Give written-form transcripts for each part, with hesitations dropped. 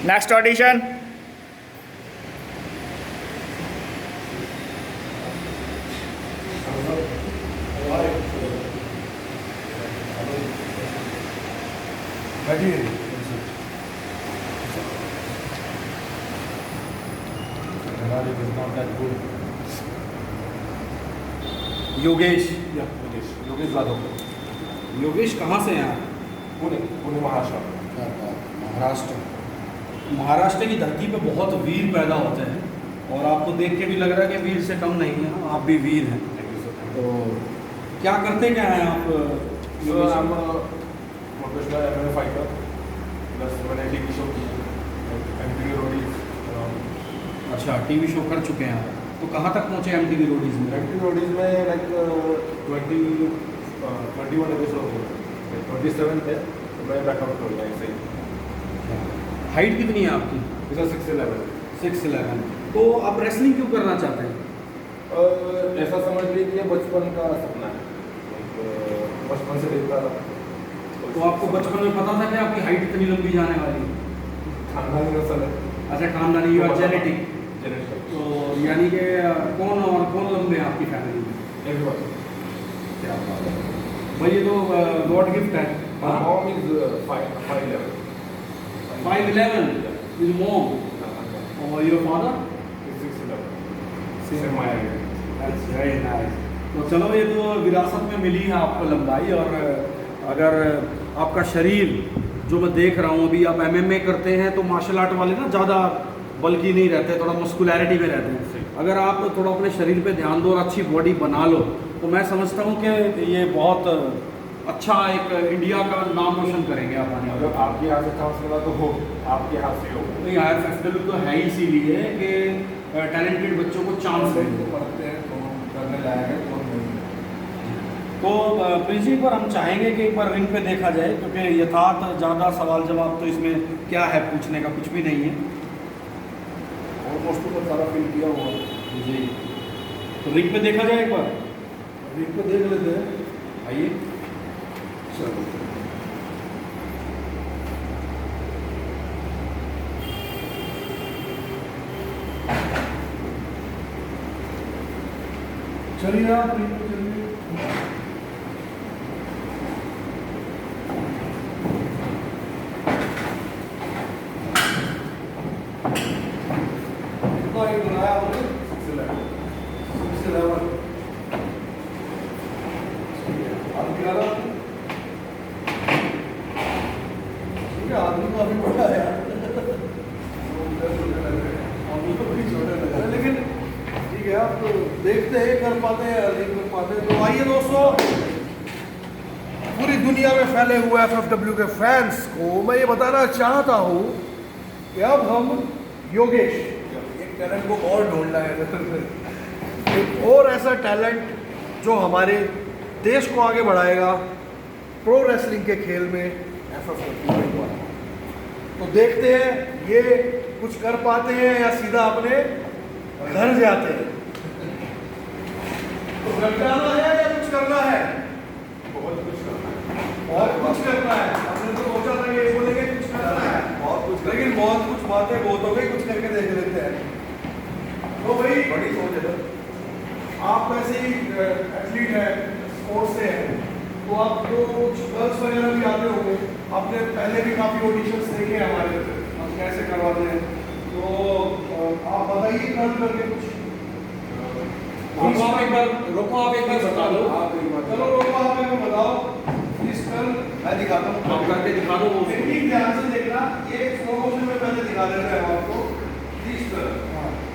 Next audition. Yogesh. Yogesh Jadhav. Yogesh कहाँ से हैं आप? पुणे महाराष्ट्र। महाराष्ट्र। महाराष्ट्र की धरती पे बहुत वीर पैदा होते हैं और आपको देख के भी लग रहा है कि वीर से कम नहीं है, आप भी वीर हैं। तो क्या करते क्या हैं आप? प्रोफेशनल MMA फाइटर, प्लस मैंने टीवी शो की, MTV रोडीज। अच्छा, टीवी शो कर चुके हैं आप। तो कहाँ तक पहुँचे MTV रोडीज में? MTV रोडीज में लाइक 21 एपिसोड हो गए, 27 थे तो मैं बैकआउट कर गया ऐसे ही। हाइट कितनी है आपकी? 6'11". 6'11". तो आप रेसलिंग क्यों करना चाहते हैं? ऐसा समझ लीजिए कि ये बचपन का सपना है, बचपन से देखता था। तो आपको बचपन में पता था कि आपकी हाइट इतनी लंबी जाने वाली है? खानदानी नस्ल है। अच्छा, खानदानी, यू आर जेनेटिक। जेनेटिक। तो यानी कि कौन लंबे हैं आपकी फैमिली में? एवरीवन। क्या बात है भाई, ये तो गॉड गिफ्ट है। Mom is 5'11". 5'11" इज मॉम और your father? 6'11". Same my height. That's very nice. तो चलो, ये तो विरासत में मिली है आपको लंबाई। और अगर आपका शरीर जो मैं देख रहा हूँ अभी, आप MMA करते हैं तो मार्शल आर्ट वाले ना ज़्यादा बल्कि नहीं रहते, थोड़ा मस्कुलैरिटी में रहते हैं। अगर आप थोड़ा अपने शरीर पे ध्यान दो और अच्छी बॉडी बना लो तो मैं समझता हूँ कि ये बहुत अच्छा एक इंडिया का नाम रोशन करेंगे आप आने वाले। अगर आपके हाथ से चांस मिला तो हो, आपके हाथ से हो। तो यहाँ FFW तो है ही इसीलिए कि टैलेंटेड बच्चों को चांस दें। पढ़ते हैं तो करने लायक है तो नहीं। तो प्लीज एक बार हम चाहेंगे कि एक बार रिंग पे देखा जाए, क्योंकि यथार्थ ज़्यादा सवाल जवाब तो इसमें क्या है, पूछने का कुछ भी नहीं है। ऑलमोस्ट तो सारा फील किया हुआ जी, तो रिंग पे देखा जाए एक बार। रिंग पे देख लेते हैं। आइए। चलो। चलिए आप रिंग पे चलिए। बनाया आपने 6'11". आदमी आ रहा ठीक है, आदमी काफी बड़ा है यार। लेकिन ठीक है, आप तो देखते हैं कर पाते हैं या नहीं कर पाते। तो आइए दोस्तों, पूरी दुनिया में फैले हुए FFW के फैंस को मैं ये बताना चाहता हूँ कि अब हम योगेश एक टैलेंट को और ढूंढना है, एक और ऐसा टैलेंट जो हमारे देश को आगे बढ़ाएगा प्रो रेसलिंग के खेल में FFW के द्वारा। तो देखते हैं ये कुछ कर पाते हैं या सीधा अपने घर जाते हैं। तो घर जाना है या कुछ करना है? बहुत कुछ करना है। बहुत कुछ करना है। हमने तो सोचा था कि ये बोलेंगे कुछ करना है, बहुत कुछ, लेकिन बहुत कुछ बातें बहुत हो गई, कुछ करके देख लेते हैं। तो भाई बड़ी सोच है, आप वैसे ही एथलीट है, स्पोर्ट्स से है, तो आपको कुछ गर्ल्स वगैरह भी आते होंगे। आपने पहले भी काफ़ी ऑडिशंस देखे हैं हमारे, हम कैसे करवाते हैं, तो आप बताइए कर करके कुछ। रोको आप एक बार बता दो। चलो रोको, आप एक बार बताओ प्लीज। कर मैं दिखाता हूँ, आप करके दिखा दो। टेक्निक ध्यान से देखना, ये स्लो मोशन में पहले दिखा देते हैं आपको। प्लीज कर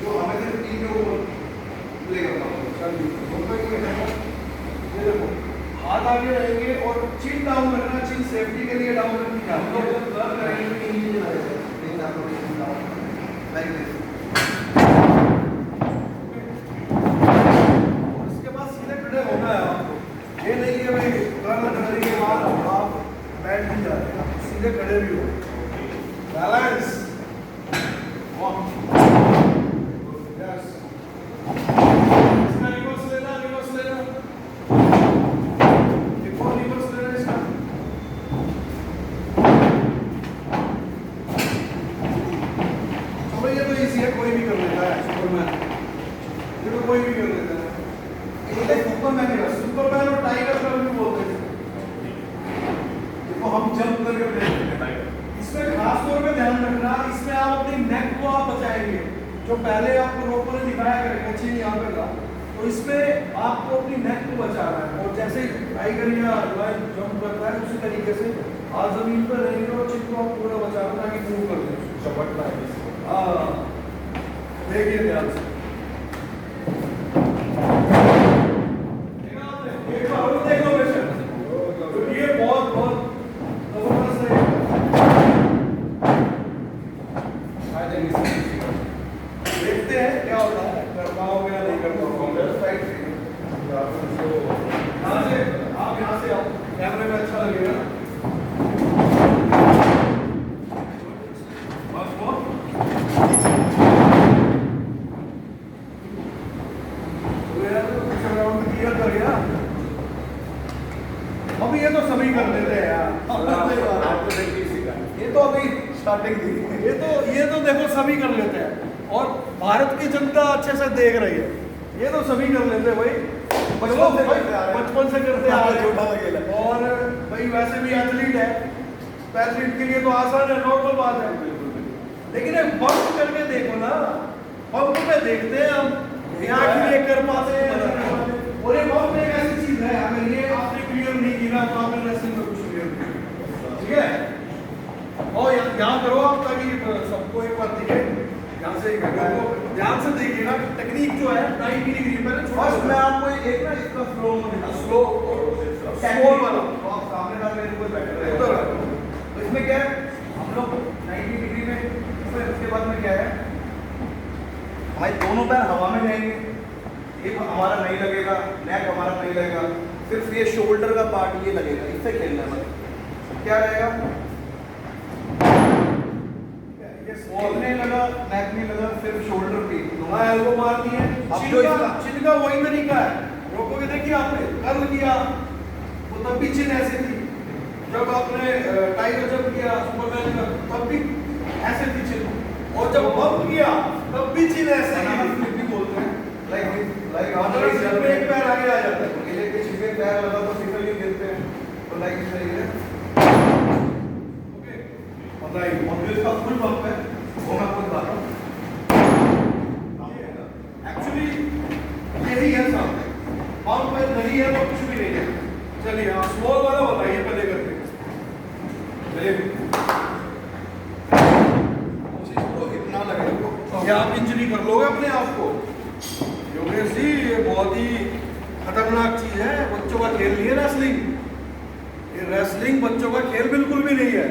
जो हमें से टीम के ऊपर प्ले करना होगा। ये देखो, हाथ आगे रहेंगे और चिन डाउन रखना, चिन सेफ्टी के लिए डाउन रखनी है। हम लोग जब कर करेंगे तो नीचे जाएगा, नहीं आप लोग चिन डाउन लाइक दिस। और इसके बाद सीधे खड़े होना है आपको। ये नहीं है भाई कर करने के बाद आप बैठ भी जा रहे हैं, सीधे खड़े भी हो। Balance yes. इसका रिवर्स लेना, रिवर्स लेना, एक और रिवर्स लेना इसका। ऐसी है, कोई भी कर लेता है सुपरमैन, ये तो कोई भी कर लेता है। ये सुपरमैन है, सुपरमैन और टाइगर का भी बोलते हैं। देखो हम जंप करके प्ले करते हैं टाइगर। इसमें खास तौर पे ध्यान रखना, इसमें आप अपनी नेक को आप बचाएंगे। जो पहले आपको रोको ने दिखाया करेगा अच्छी यहाँ पे था, तो इसमें आपको अपनी नेक को बचाना है। और जैसे टाइगर या लायन जंप करता है उसी तरीके से आप जमीन पर रहेंगे और चिप को आप पूरा बचाना ताकि मूव कर दे। चपटना है। हाँ, देखिए ध्यान से। देखा आपने? एक बार और देख लो बेशक। तो ये बहुत बहुत जबरदस्त है। देखते हैं क्या होता है, कर पाओगे या नहीं कर पाओगे। यहाँ से आप यहाँ से आओ, कैमरे में अच्छा लगेगा। बस वो क्लियर कर गया। अभी ये तो सभी कर देते हैं यार। ये तो अभी स्टार्टिंग थी। ये तो देखो सभी कर लेते हैं और भारत की जनता अच्छे से देख रही है। ये तो सभी कर लेते हैं भाई, बचपन से करते आ रहे हैं। और भाई वैसे भी एथलीट है, एथलीट के लिए तो आसान है, नॉर्मल बात है। लेकिन एक बम्प करके देखो ना, बम्प पे देखते हैं हम, यहाँ की नहीं कर पाते हैं। और ये बम्प एक ऐसी चीज है, अगर ये आपने क्लियर नहीं किया तो आपने रेसलिंग में कुछ क्लियर नहीं, ठीक है। और यहाँ करो आप ताकि सबको एक बार दिखे। यहाँ से ध्यान से देखिएगा, टेक्निक जो है 90 डिग्री पे फर्स्ट मैं आपको एक ना इसका स्लो स्लो वाला आप सामने ना मेरे को बेटर रहेगा। तो इसमें क्या है, हम लोग 90 डिग्री में, इसके बाद में क्या है, हमारे दोनों पैर हवा में जाएंगे, ये हमारा नहीं लगेगा, नेक हमारा नहीं लगेगा, सिर्फ ये शोल्डर का पार्ट ये लगेगा। इससे खेलना है मतलब क्या रहेगा, नेक नहीं लगा, नेक नहीं लगा, सिर्फ शोल्डर पे एल्बो मारनी है। अब जो चिन का वही तरीका है, रोकोगे देखिए आपने कर्ल किया वो तब भी चिन ऐसे थी, जब आपने टाइगर जंप किया सुपरमैन का तब भी ऐसे थी चिन, और जब बम्प किया तब भी चिन ऐसे ही भी बोलते हैं लाइक अगर एक पैर आगे आ जाता है, छिपे पैर लगा तो फिसल ही गिरते हैं, तो लाइक इस तरीके से ओके बताइए। और फिर इसका फुल बम्प है वो मैं आपको बताता हूँ। एक्चुअली यही है सामने, बम्प पे नहीं है तो कुछ भी नहीं है। चलिए आप स्मॉल वाला बताइए पहले करके। चलिए तो इतना लगेगा, या आप इंजरी कर लोगे अपने आप को। योगेश जी ये बहुत ही खतरनाक चीज है, बच्चों का खेल नहीं है रेसलिंग। ये रेसलिंग बच्चों का खेल बिल्कुल भी नहीं है।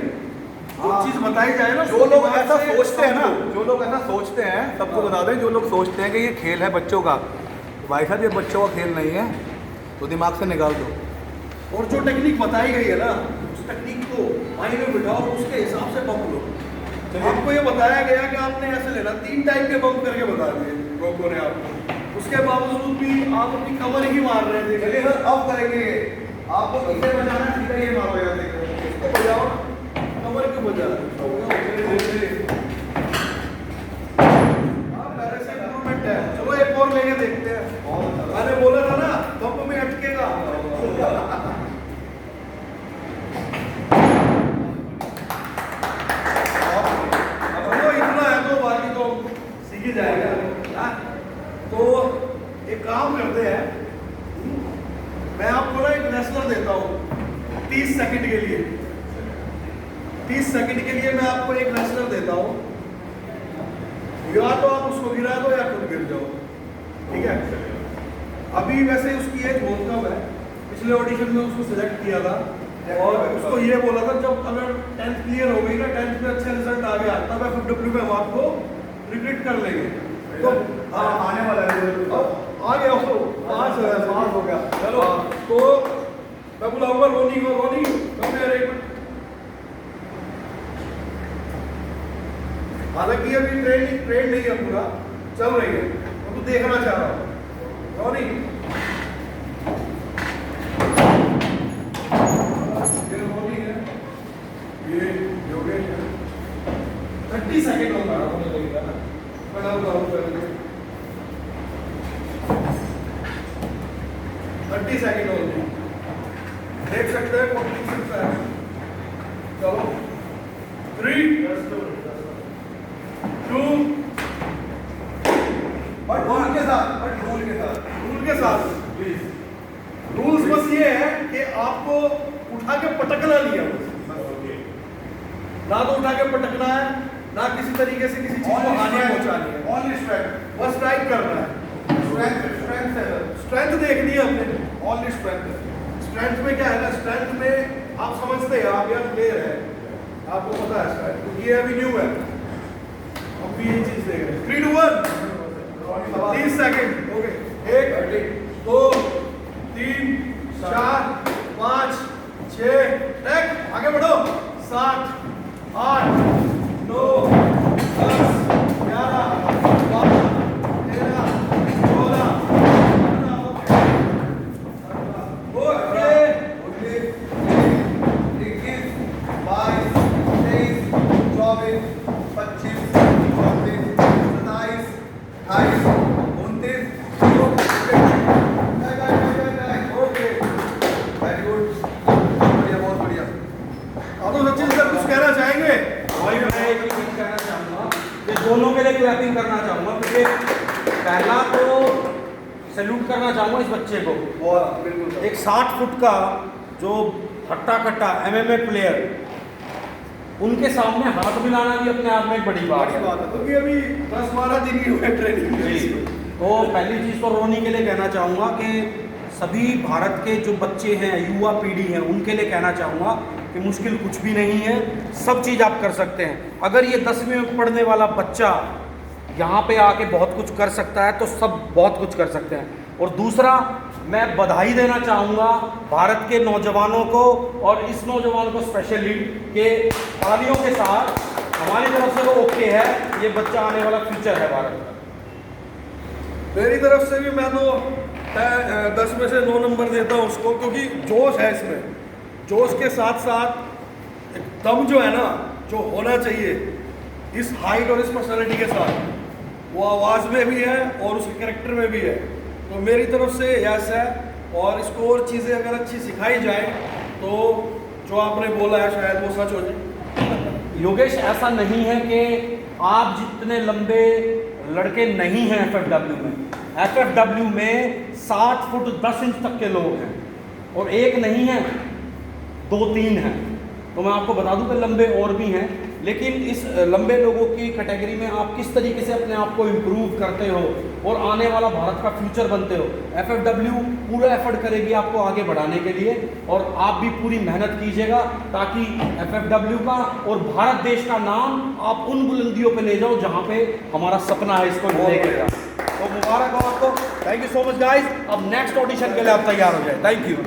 जो चीज बताई जाए ना, जो लोग ऐसा सोचते हैं ना, जो लोग ऐसा सोचते हैं, सबको बता दें, जो लोग सोचते हैं कि ये खेल है बच्चों का, तो भाई साहब ये बच्चों का खेल नहीं है, तो दिमाग से निकाल दो। और जो टेक्निक बताई गई है ना, उस टेक्निक को माइंड में बिठाओ, उसके हिसाब से पंप लो। आपको ये बताया गया कि आपने ऐसे लेना, 3 टाइप के पंप करके बता दिए रोको ने आपको, उसके बावजूद भी आप अपनी कमर ही मार रहे थे। चलिए सर अब करेंगे, आपको इसे बजाना है, सीधा ये मारो यार, देखो इसको बजाओ, कमर क्यों बजा रहे हो? हाँ, पहले से इम्प्रूवमेंट है। चलो एक और लेके देखते हैं। मैंने बोला था ना पंप में अटकेगा। चलो इतना है तो बाकी तो सीख ही जाएगा। हाँ? तो एक काम करते हैं, मैं आपको ना एक रेसलर देता हूँ 30 सेकंड के लिए। 30 सेकंड के लिए मैं आपको एक रेसलर देता हूँ, या तो आप उसको गिरा दो या खुद गिर जाओ, ठीक है। अभी वैसे उसकी एज बहुत कम है, पिछले ऑडिशन में उसको सिलेक्ट किया था और उसको ये बोला था जब अगर 10th क्लियर हो गई ना, 10th में अच्छे रिजल्ट आ गया तब FFW में हम आपको रिक्रूट कर लेंगे। तो आने वाला है, आ गया हो, पास हो गया। चलो तो मैं बुलाऊंगा रोनी को। रोनी कम है, एक मिनट। हालांकि अभी ट्रेन नहीं है, पूरा चल रही है, मैं तो देखना चाह रहा हूँ। रोनी ये रोनी है, ये योगेश है। 30 सेकंड होगा, बड़ा बताओ पहले 30 सेकंड ओनली, देख सकते हैं 46 है। चलो 3 2 बट रूल के साथ, रूल के साथ प्लीज। रूल्स बस ये है कि आपको उठा के पटकना नहीं है बस। ना तो उठा के पटकना है, ना किसी तरीके से किसी चीज को हानि पहुंचानी है, ओनली स्ट्रेंथ, बस स्ट्राइक करना है। स्ट्रेंथ है सर, स्ट्रेंथ देखनी है हमने। ओनली स्ट्रेंथ है। स्ट्रेंथ में क्या है ना, स्ट्रेंथ में आप समझते हैं, आप यार प्लेयर है, आपको पता है स्ट्रेंथ, क्योंकि ये अभी न्यू है, हम भी यही चीज देख रहे हैं। 3 2 1 30 सेकंड, ओके। 1 2 3 4 5 6 टेक, आगे बढ़ो। 7 8 9 10 11 12 13 14 ओके। 21 22 23 24 25 26 27 28 29 ओके, वेरी गुड, बढ़िया, बहुत बढ़िया। अब तो सचिन सर कुछ कहना चाहेंगे? भाई मैं एक ही चीज कहना चाहूँगा कि दोनों के लिए क्लैपिंग करना चाहूँगा, क्योंकि पहला तो सैल्यूट करना चाहूँगा इस बच्चे को। बहुत बिल्कुल एक 60 फुट का जो हट्टा कट्टा MMA प्लेयर, उनके सामने हाथ मिलाना भी अपने आप में एक बड़ी बात बड़ी है। बात है, क्योंकि अभी 10-12 दिन ही हुए ट्रेनिंग में। जी, तो पहली चीज़ तो रोनी के लिए कहना चाहूँगा कि सभी भारत के जो बच्चे हैं, युवा पीढ़ी है, उनके लिए कहना चाहूँगा कि मुश्किल कुछ भी नहीं है, सब चीज़ आप कर सकते हैं। अगर ये 10वीं में पढ़ने वाला बच्चा यहाँ पे आके बहुत कुछ कर सकता है तो सब बहुत कुछ कर सकते हैं। और दूसरा, मैं बधाई देना चाहूँगा भारत के नौजवानों को, और इस नौजवान को स्पेशली के तालियों के साथ हमारी तरफ से वो ओके है, ये बच्चा आने वाला फ्यूचर है भारत का। मेरी तरफ से भी मैं तो 10 में से 9 नंबर देता हूँ उसको, क्योंकि जोश है इसमें। जोश के साथ साथ एक दम जो है ना, जो होना चाहिए इस हाइट और इस पर्सनालिटी के साथ, वो आवाज़ में भी है और उसके कैरेक्टर में भी है। तो मेरी तरफ से यस है, और इसको और चीज़ें अगर अच्छी सिखाई जाए तो जो आपने बोला है शायद वो सच हो जाए। योगेश, ऐसा नहीं है कि आप जितने लंबे लड़के नहीं हैं FFW में, FFW में 60 फुट 10 इंच तक के लोग हैं, और एक नहीं है, 2-3 हैं। तो मैं आपको बता दूं कि लंबे और भी हैं, लेकिन इस लंबे लोगों की कैटेगरी में आप किस तरीके से अपने आप को इम्प्रूव करते हो और आने वाला भारत का फ्यूचर बनते हो। FFW पूरा एफर्ट करेगी आपको आगे बढ़ाने के लिए, और आप भी पूरी मेहनत कीजिएगा ताकि FFW का और भारत देश का नाम आप उन बुलंदियों पे ले जाओ जहाँ पे हमारा सपना है इसको लेके जाओ। तो मुबारक हो आपको, thank you so much guys. अब नेक्स्ट ऑडिशन के लिए आप तैयार हो जाए। Thank you.